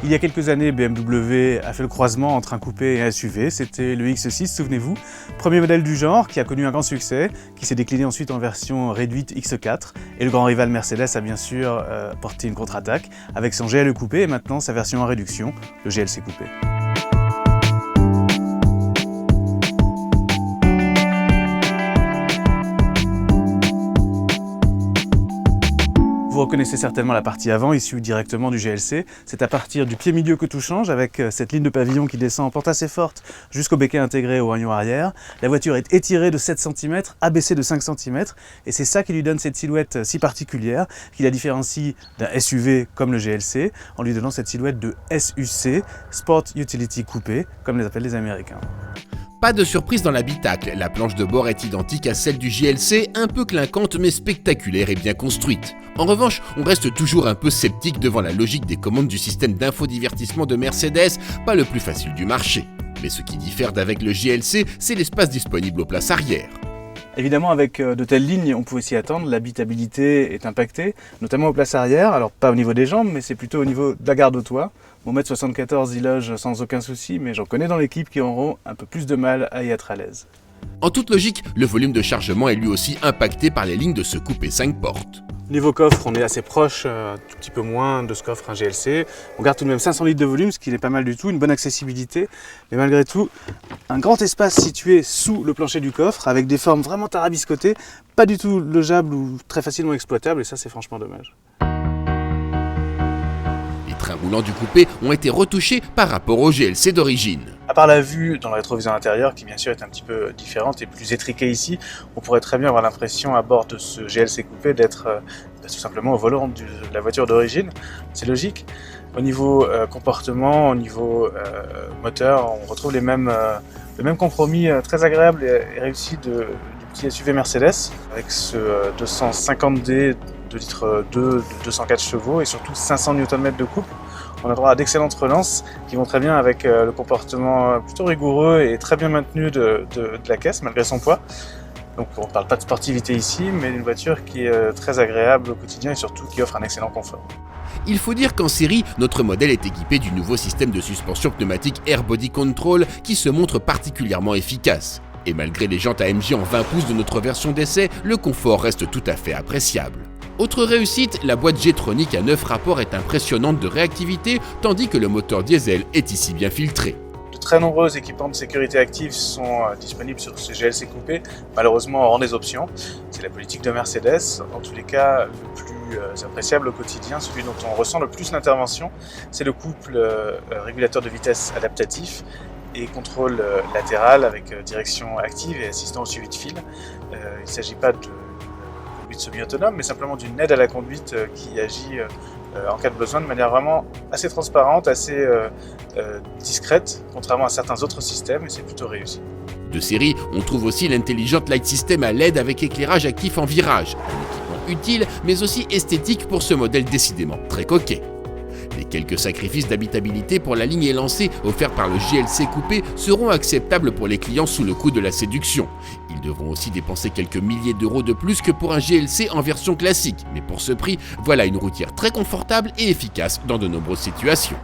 Il y a quelques années, BMW a fait le croisement entre un coupé et un SUV, c'était le X6, souvenez-vous. Premier modèle du genre qui a connu un grand succès, qui s'est décliné ensuite en version réduite X4. Et le grand rival Mercedes a bien sûr porté une contre-attaque avec son GLE coupé et maintenant sa version en réduction, le GLC coupé. Vous reconnaissez certainement la partie avant, issue directement du GLC. C'est à partir du pied milieu que tout change, avec cette ligne de pavillon qui descend en pente assez forte jusqu'au becquet intégré au haillon arrière. La voiture est étirée de 7 cm, abaissée de 5 cm, et c'est ça qui lui donne cette silhouette si particulière, qui la différencie d'un SUV comme le GLC, en lui donnant cette silhouette de SUC, Sport Utility Coupé, comme les appellent les Américains. Pas de surprise dans l'habitacle, la planche de bord est identique à celle du GLC, un peu clinquante mais spectaculaire et bien construite. En revanche, on reste toujours un peu sceptique devant la logique des commandes du système d'infodivertissement de Mercedes, pas le plus facile du marché. Mais ce qui diffère d'avec le GLC, c'est l'espace disponible aux places arrière. Évidemment, avec de telles lignes, on pouvait s'y attendre, l'habitabilité est impactée, notamment aux places arrière, alors pas au niveau des jambes, mais c'est plutôt au niveau de la garde au toit. Mon 1m74 y loge sans aucun souci, mais j'en connais dans l'équipe qui auront un peu plus de mal à y être à l'aise. En toute logique, le volume de chargement est lui aussi impacté par les lignes de ce coupé 5 portes. Niveau coffre, on est assez proche, un tout petit peu moins de ce qu'offre un GLC. On garde tout de même 500 litres de volume, ce qui n'est pas mal du tout, une bonne accessibilité. Mais malgré tout, un grand espace situé sous le plancher du coffre, avec des formes vraiment tarabiscotées, pas du tout logeables ou très facilement exploitables, et ça c'est franchement dommage. Les trains roulants du coupé ont été retouchés par rapport au GLC d'origine. À part la vue dans le rétroviseur intérieur, qui bien sûr est un petit peu différente et plus étriquée ici, on pourrait très bien avoir l'impression à bord de ce GLC coupé d'être tout simplement au volant de la voiture d'origine. C'est logique. Au niveau comportement, au niveau moteur, on retrouve le même compromis très agréable et réussi du petit SUV Mercedes, avec ce 250D de litre 2 de 204 chevaux et surtout 500 Nm de couple. On a droit à d'excellentes relances qui vont très bien avec le comportement plutôt rigoureux et très bien maintenu de la caisse malgré son poids. Donc on ne parle pas de sportivité ici, mais d'une voiture qui est très agréable au quotidien et surtout qui offre un excellent confort. Il faut dire qu'en série, notre modèle est équipé du nouveau système de suspension pneumatique Air Body Control qui se montre particulièrement efficace. Et malgré les jantes AMG en 20 pouces de notre version d'essai, le confort reste tout à fait appréciable. Autre réussite, la boîte G-Tronic à 9 rapports est impressionnante de réactivité, tandis que le moteur diesel est ici bien filtré. De très nombreux équipements de sécurité active sont disponibles sur ce GLC coupé, malheureusement en rang des options. C'est la politique de Mercedes. En tous les cas, le plus appréciable au quotidien, celui dont on ressent le plus l'intervention, c'est le couple régulateur de vitesse adaptatif et contrôle latéral avec direction active et assistant au suivi de fil. Il ne s'agit pas de conduite semi-autonome, mais simplement d'une aide à la conduite qui agit en cas de besoin de manière vraiment assez transparente, assez discrète, contrairement à certains autres systèmes, et c'est plutôt réussi. De série, on trouve aussi l'intelligent Light System à LED avec éclairage actif en virage, un équipement utile mais aussi esthétique pour ce modèle décidément très coquet. Les quelques sacrifices d'habitabilité pour la ligne élancée offerts par le GLC coupé seront acceptables pour les clients sous le coup de la séduction. Ils devront aussi dépenser quelques milliers d'euros de plus que pour un GLC en version classique, mais pour ce prix, voilà une routière très confortable et efficace dans de nombreuses situations.